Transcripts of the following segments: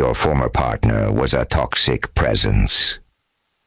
Your former partner was a toxic presence.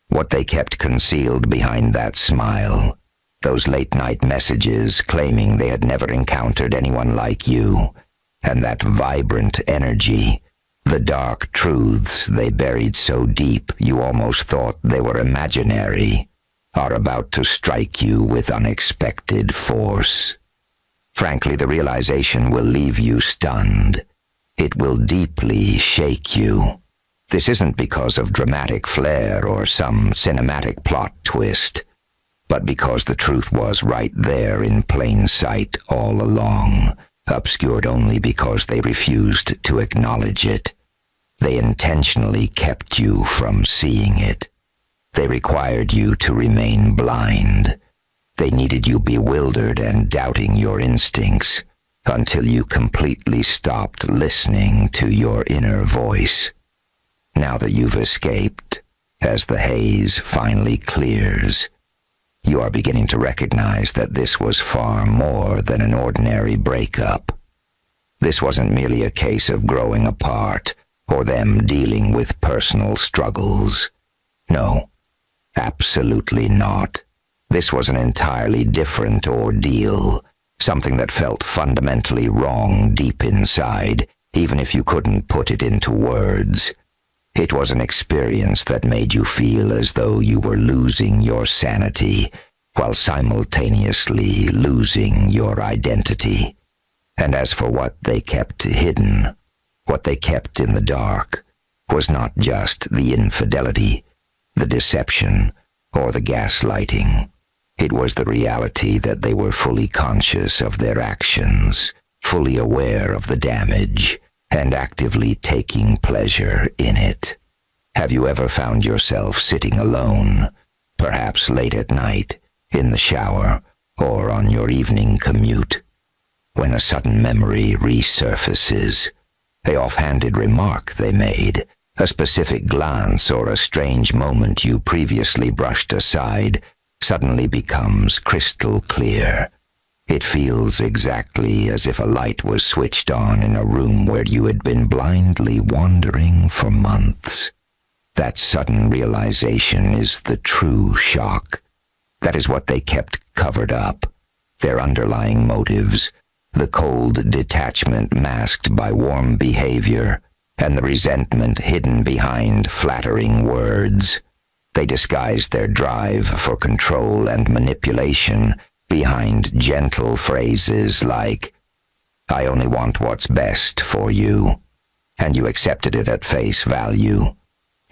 What they kept concealed behind that smile, those late-night messages claiming they had never encountered anyone like you, and that vibrant energy, the dark truths they buried so deep you almost thought they were imaginary, are about to strike you with unexpected force. Frankly, the realization will leave you stunned. It will deeply shake you. This isn't because of dramatic flair or some cinematic plot twist, but because the truth was right there in plain sight all along, obscured only because they refused to acknowledge it. They intentionally kept you from seeing it. They required you to remain blind. They needed you bewildered and doubting your instincts until you completely stopped listening to your inner voice. Now that you've escaped, as the haze finally clears, you are beginning to recognize that this was far more than an ordinary breakup. This wasn't merely a case of growing apart or them dealing with personal struggles. No, absolutely not. This was an entirely different ordeal, something that felt fundamentally wrong deep inside, even if you couldn't put it into words. It was an experience that made you feel as though you were losing your sanity while simultaneously losing your identity. And as for what they kept hidden, what they kept in the dark, was not just the infidelity, the deception, or the gaslighting. It was the reality that they were fully conscious of their actions, fully aware of the damage, and actively taking pleasure in it. Have you ever found yourself sitting alone, perhaps late at night, in the shower, or on your evening commute, when a sudden memory resurfaces, a offhanded remark they made, a specific glance, or a strange moment you previously brushed aside, suddenly becomes crystal clear? It feels exactly as if a light was switched on in a room where you had been blindly wandering for months. That sudden realization is the true shock. That is what they kept covered up, their underlying motives, the cold detachment masked by warm behavior, and the resentment hidden behind flattering words. They disguised their drive for control and manipulation behind gentle phrases like, "I only want what's best for you," and you accepted it at face value.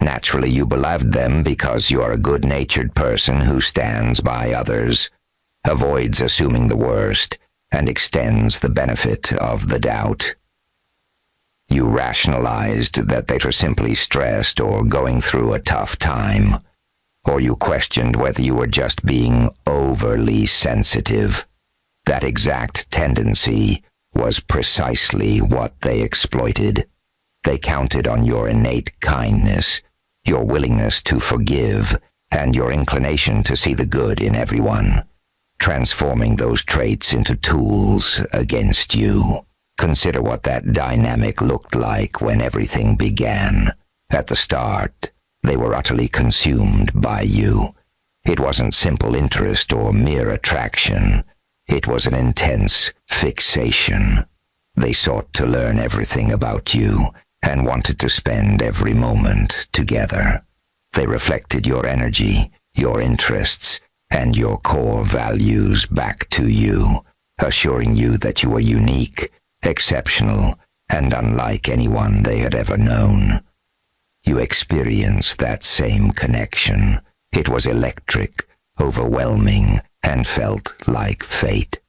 Naturally, you beloved them because you are a good-natured person who stands by others, avoids assuming the worst, and extends the benefit of the doubt. You rationalized that they were simply stressed or going through a tough time, or you questioned whether you were just being overly sensitive. That exact tendency was precisely what they exploited. They counted on your innate kindness, your willingness to forgive, and your inclination to see the good in everyone, transforming those traits into tools against you. Consider what that dynamic looked like when everything began. At the start, they were utterly consumed by you. It wasn't simple interest or mere attraction. It was an intense fixation. They sought to learn everything about you and wanted to spend every moment together. They reflected your energy, your interests, and your core values back to you, assuring you that you were unique, exceptional, and unlike anyone they had ever known. You experienced that same connection. It was electric, overwhelming, and felt like fate.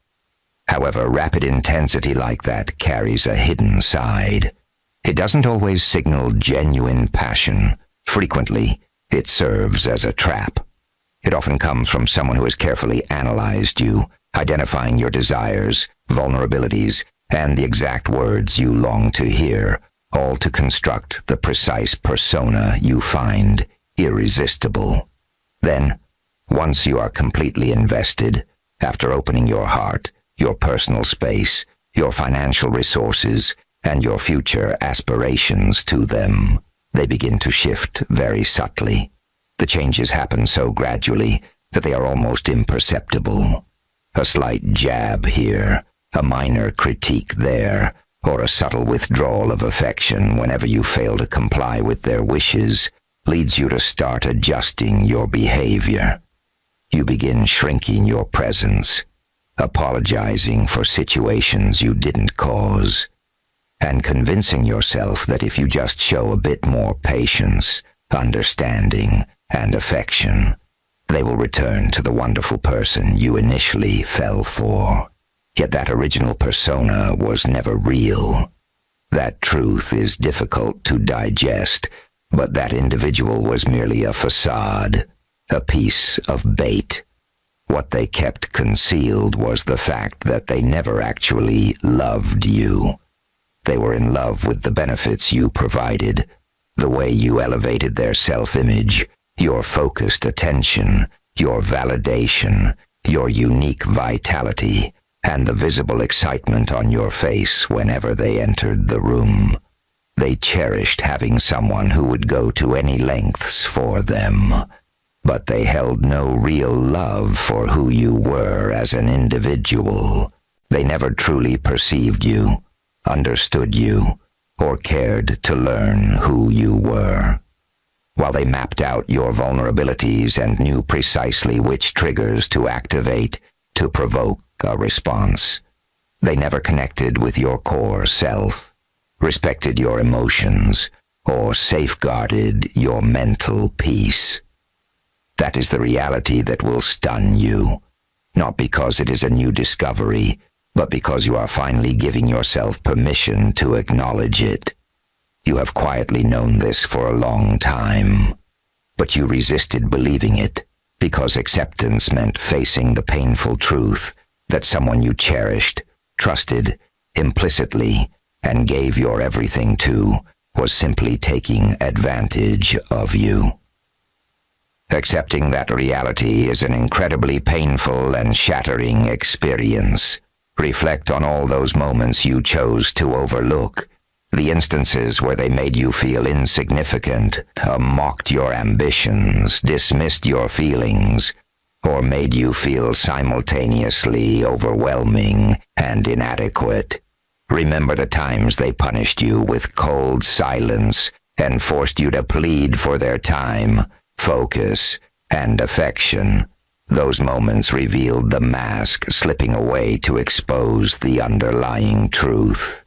However, rapid intensity like that carries a hidden side. It doesn't always signal genuine passion. Frequently, it serves as a trap. It often comes from someone who has carefully analyzed you, identifying your desires, vulnerabilities, and the exact words you long to hear, all to construct the precise persona you find irresistible. Then, once you are completely invested, after opening your heart, your personal space, your financial resources, and your future aspirations to them. They begin to shift very subtly. The changes happen so gradually that they are almost imperceptible. A slight jab here, a minor critique there, or a subtle withdrawal of affection whenever you fail to comply with their wishes leads you to start adjusting your behavior. You begin shrinking your presence, apologizing for situations you didn't cause, and convincing yourself that if you just show a bit more patience, understanding, and affection, they will return to the wonderful person you initially fell for. Yet that original persona was never real. That truth is difficult to digest, but that individual was merely a facade, a piece of bait. What they kept concealed was the fact that they never actually loved you. They were in love with the benefits you provided, the way you elevated their self-image, your focused attention, your validation, your unique vitality, and the visible excitement on your face whenever they entered the room. They cherished having someone who would go to any lengths for them, but they held no real love for who you were as an individual. They never truly perceived you, understood you, or cared to learn who you were. While they mapped out your vulnerabilities and knew precisely which triggers to activate to provoke a response, they never connected with your core self, respected your emotions, or safeguarded your mental peace. That is the reality that will stun you, not because it is a new discovery, but because you are finally giving yourself permission to acknowledge it. You have quietly known this for a long time, but you resisted believing it because acceptance meant facing the painful truth that someone you cherished, trusted, implicitly, and gave your everything to was simply taking advantage of you. Accepting that reality is an incredibly painful and shattering experience. Reflect on all those moments you chose to overlook, the instances where they made you feel insignificant, mocked your ambitions, dismissed your feelings, or made you feel simultaneously overwhelming and inadequate. Remember the times they punished you with cold silence and forced you to plead for their time, focus, and affection. Those moments revealed the mask slipping away to expose the underlying truth.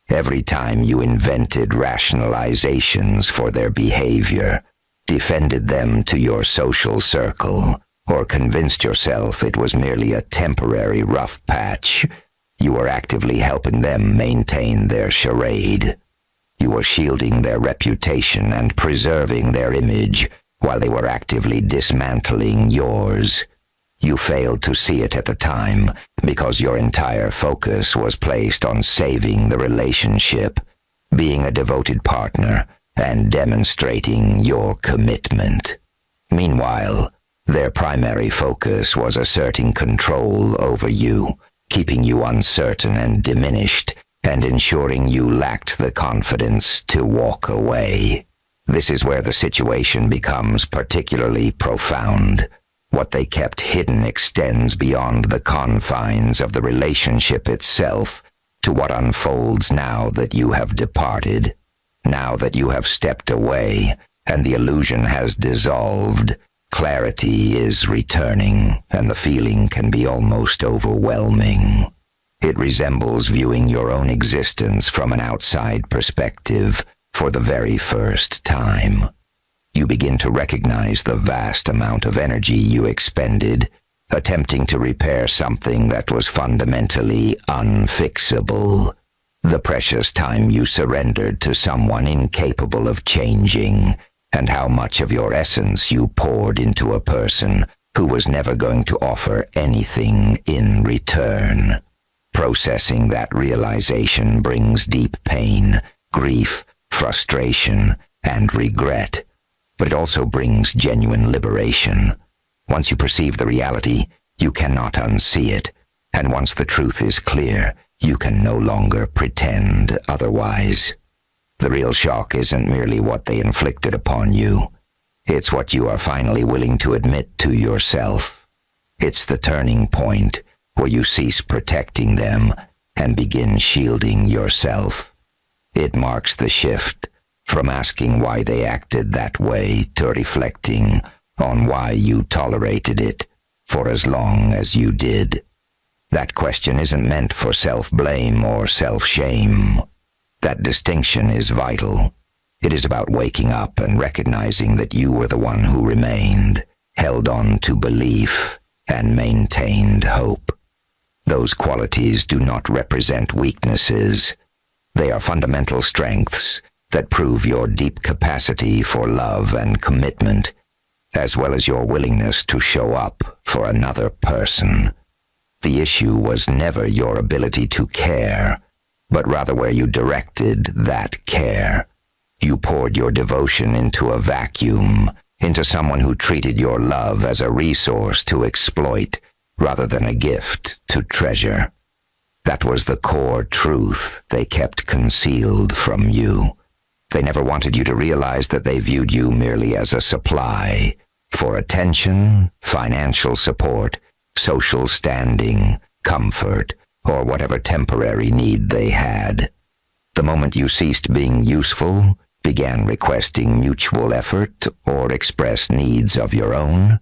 Every time you invented rationalizations for their behavior, defended them to your social circle, or convinced yourself it was merely a temporary rough patch, you were actively helping them maintain their charade. You were shielding their reputation and preserving their image while they were actively dismantling yours. You failed to see it at the time because your entire focus was placed on saving the relationship, being a devoted partner, and demonstrating your commitment. Meanwhile, their primary focus was asserting control over you, keeping you uncertain and diminished, and ensuring you lacked the confidence to walk away. This is where the situation becomes particularly profound. What they kept hidden extends beyond the confines of the relationship itself to what unfolds now that you have departed, now that you have stepped away, and the illusion has dissolved. Clarity is returning, and the feeling can be almost overwhelming. It resembles viewing your own existence from an outside perspective for the very first time. You begin to recognize the vast amount of energy you expended, attempting to repair something that was fundamentally unfixable. The precious time you surrendered to someone incapable of changing, and how much of your essence you poured into a person who was never going to offer anything in return. Processing that realization brings deep pain, grief, frustration, and regret, but it also brings genuine liberation. Once you perceive the reality, you cannot unsee it, and once the truth is clear, you can no longer pretend otherwise. The real shock isn't merely what they inflicted upon you. It's what you are finally willing to admit to yourself. It's the turning point where you cease protecting them and begin shielding yourself. It marks the shift from asking why they acted that way to reflecting on why you tolerated it for as long as you did. That question isn't meant for self-blame or self-shame. That distinction is vital. It is about waking up and recognizing that you were the one who remained, held on to belief, and maintained hope. Those qualities do not represent weaknesses. They are fundamental strengths that prove your deep capacity for love and commitment, as well as your willingness to show up for another person. The issue was never your ability to care, but rather where you directed that care. You poured your devotion into a vacuum, into someone who treated your love as a resource to exploit rather than a gift to treasure. That was the core truth they kept concealed from you. They never wanted you to realize that they viewed you merely as a supply for attention, financial support, social standing, comfort, or whatever temporary need they had. The moment you ceased being useful, began requesting mutual effort, or expressed needs of your own,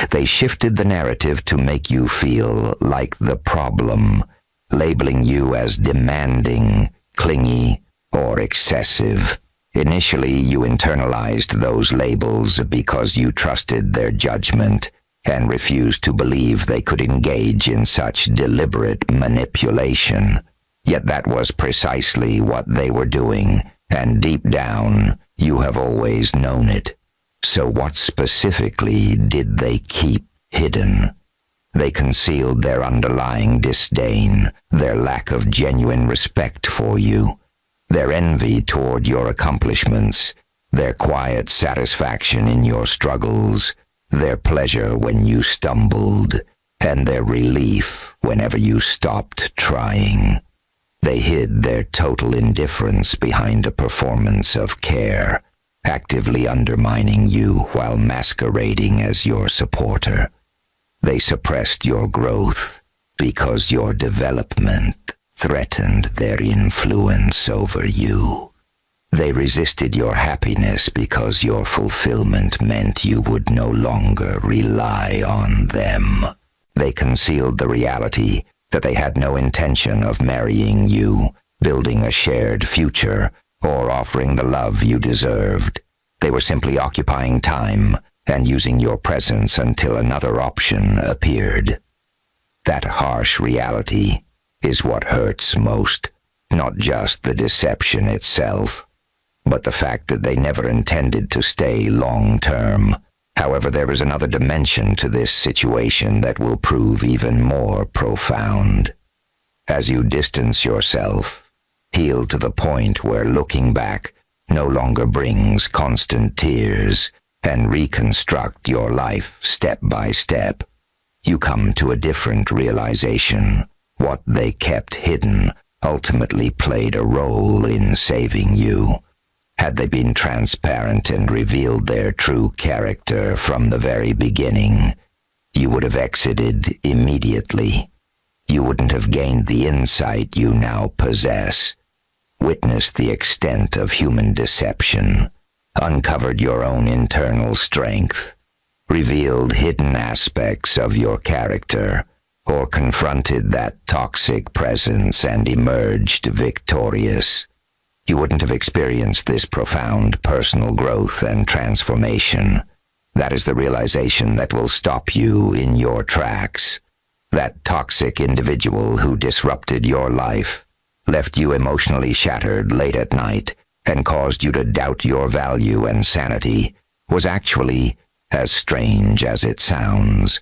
they shifted the narrative to make you feel like the problem, labeling you as demanding, clingy, or excessive. Initially, you internalized those labels because you trusted their judgment and refused to believe they could engage in such deliberate manipulation. Yet that was precisely what they were doing, and deep down, you have always known it. So what specifically did they keep hidden? They concealed their underlying disdain, their lack of genuine respect for you, their envy toward your accomplishments, their quiet satisfaction in your struggles, their pleasure when you stumbled, and their relief whenever you stopped trying. They hid their total indifference behind a performance of care, actively undermining you while masquerading as your supporter. They suppressed your growth because your development threatened their influence over you. They resisted your happiness because your fulfillment meant you would no longer rely on them. They concealed the reality that they had no intention of marrying you, building a shared future, or offering the love you deserved. They were simply occupying time and using your presence until another option appeared. That harsh reality is what hurts most, not just the deception itself, but the fact that they never intended to stay long-term. However, there is another dimension to this situation that will prove even more profound. As you distance yourself, heal to the point where looking back no longer brings constant tears, and reconstruct your life step by step, you come to a different realization. What they kept hidden ultimately played a role in saving you. Had they been transparent and revealed their true character from the very beginning, you would have exited immediately. You wouldn't have gained the insight you now possess, witnessed the extent of human deception, uncovered your own internal strength, revealed hidden aspects of your character, or confronted that toxic presence and emerged victorious. You wouldn't have experienced this profound personal growth and transformation. That is the realization that will stop you in your tracks. That toxic individual who disrupted your life, left you emotionally shattered late at night, and caused you to doubt your value and sanity, was actually, as strange as it sounds,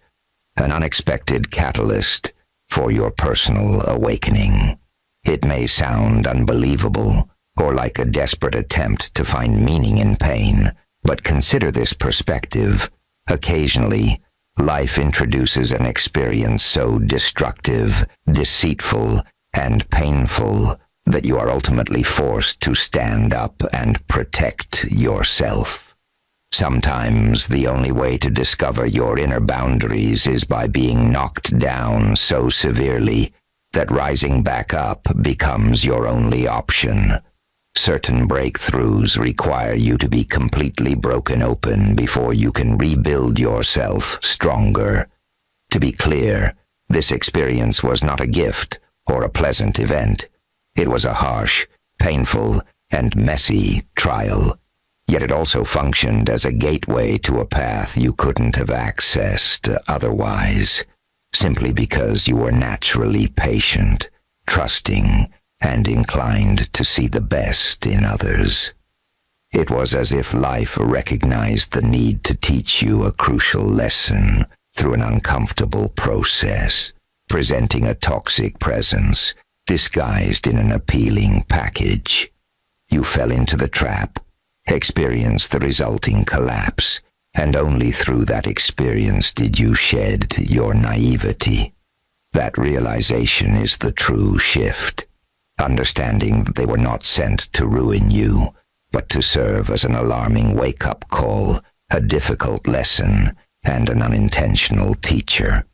an unexpected catalyst for your personal awakening. It may sound unbelievable, or like a desperate attempt to find meaning in pain, but consider this perspective. Occasionally, life introduces an experience so destructive, deceitful, and painful that you are ultimately forced to stand up and protect yourself. Sometimes the only way to discover your inner boundaries is by being knocked down so severely that rising back up becomes your only option. Certain breakthroughs require you to be completely broken open before you can rebuild yourself stronger. To be clear, this experience was not a gift or a pleasant event. It was a harsh, painful, and messy trial. Yet it also functioned as a gateway to a path you couldn't have accessed otherwise, simply because you were naturally patient, trusting, and inclined to see the best in others. It was as if life recognized the need to teach you a crucial lesson through an uncomfortable process, presenting a toxic presence disguised in an appealing package. You fell into the trap, experienced the resulting collapse, and only through that experience did you shed your naivety. That realization is the true shift, understanding that they were not sent to ruin you, but to serve as an alarming wake-up call, a difficult lesson, and an unintentional teacher.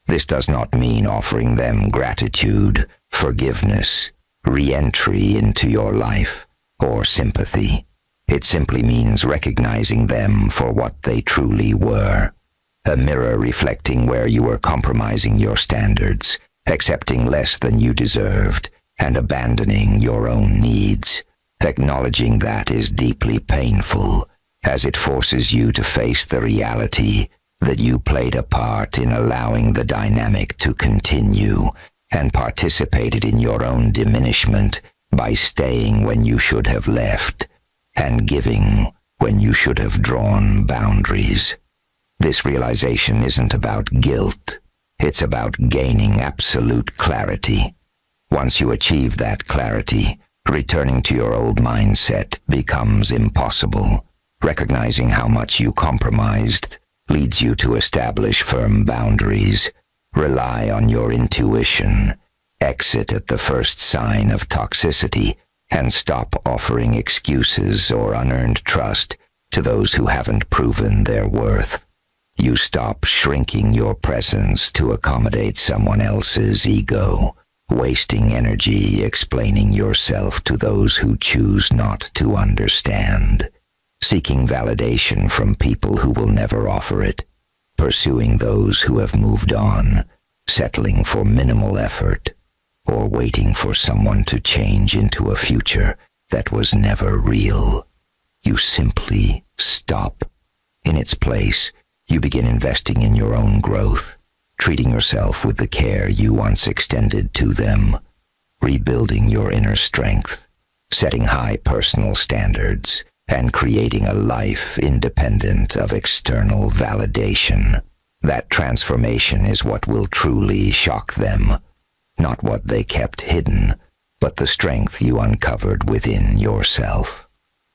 This does not mean offering them gratitude, forgiveness, re-entry into your life, or sympathy. It simply means recognizing them for what they truly were. A mirror reflecting where you were compromising your standards, accepting less than you deserved, and abandoning your own needs. Acknowledging that is deeply painful, as it forces you to face the reality that you played a part in allowing the dynamic to continue and participated in your own diminishment by staying when you should have left and giving when you should have drawn boundaries. This realization isn't about guilt. It's about gaining absolute clarity. Once you achieve that clarity, returning to your old mindset becomes impossible. Recognizing how much you compromised leads you to establish firm boundaries, rely on your intuition, exit at the first sign of toxicity, and stop offering excuses or unearned trust to those who haven't proven their worth. You stop shrinking your presence to accommodate someone else's ego, wasting energy explaining yourself to those who choose not to understand, seeking validation from people who will never offer it, pursuing those who have moved on, settling for minimal effort, or waiting for someone to change into a future that was never real. You simply stop. In its place, you begin investing in your own growth, treating yourself with the care you once extended to them, rebuilding your inner strength, setting high personal standards, and creating a life independent of external validation. That transformation is what will truly shock them, not what they kept hidden, but the strength you uncovered within yourself.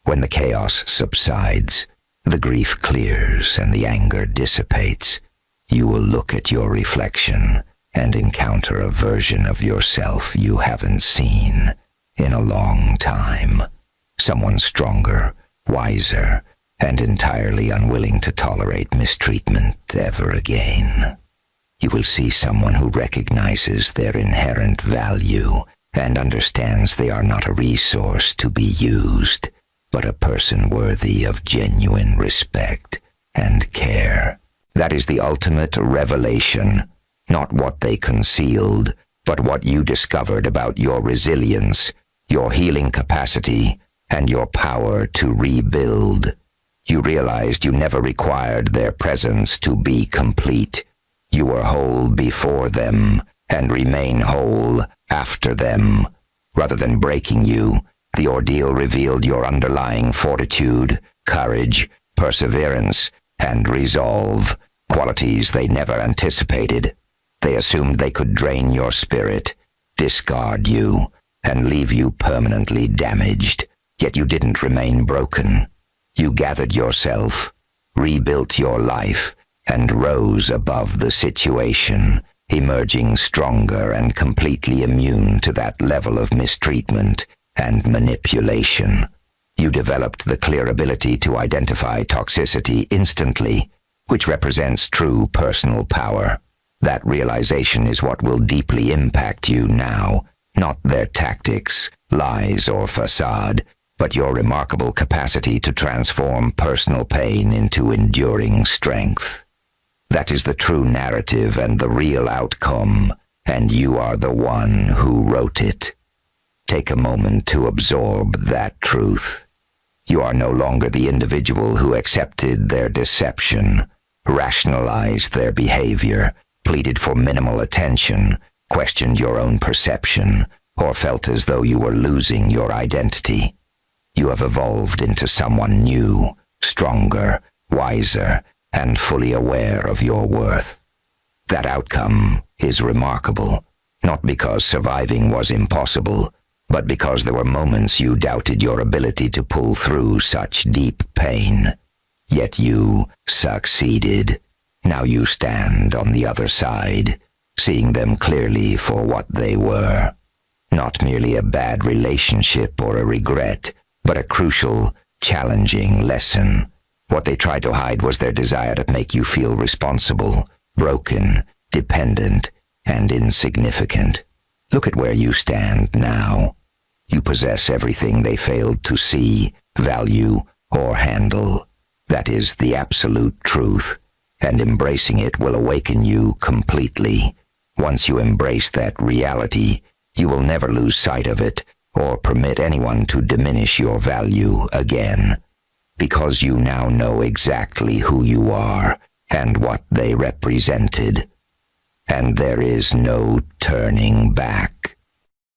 When the chaos subsides, the grief clears and the anger dissipates, you will look at your reflection and encounter a version of yourself you haven't seen in a long time. Someone stronger, wiser, and entirely unwilling to tolerate mistreatment ever again. You will see someone who recognizes their inherent value and understands they are not a resource to be used, but a person worthy of genuine respect and care. That is the ultimate revelation, not what they concealed, but what you discovered about your resilience, your healing capacity, and your power to rebuild. You realized you never required their presence to be complete. You were whole before them and remain whole after them. Rather than breaking you, the ordeal revealed your underlying fortitude, courage, perseverance, and resolve, qualities they never anticipated. They assumed they could drain your spirit, discard you, and leave you permanently damaged, yet you didn't remain broken. You gathered yourself, rebuilt your life, and rose above the situation, emerging stronger and completely immune to that level of mistreatment and manipulation. You developed the clear ability to identify toxicity instantly, which represents true personal power. That realization is what will deeply impact you now, not their tactics, lies, or facade, but your remarkable capacity to transform personal pain into enduring strength. That is the true narrative and the real outcome, and you are the one who wrote it. Take a moment to absorb that truth. You are no longer the individual who accepted their deception, rationalized their behavior, pleaded for minimal attention, questioned your own perception, or felt as though you were losing your identity. You have evolved into someone new, stronger, wiser, and fully aware of your worth. That outcome is remarkable, not because surviving was impossible, but because there were moments you doubted your ability to pull through such deep pain. Yet you succeeded. Now you stand on the other side, seeing them clearly for what they were. Not merely a bad relationship or a regret, but a crucial, challenging lesson. What they tried to hide was their desire to make you feel responsible, broken, dependent, and insignificant. Look at where you stand now. You possess everything they failed to see, value, or handle. That is the absolute truth, and embracing it will awaken you completely. Once you embrace that reality, you will never lose sight of it or permit anyone to diminish your value again, because you now know exactly who you are and what they represented. And there is no turning back.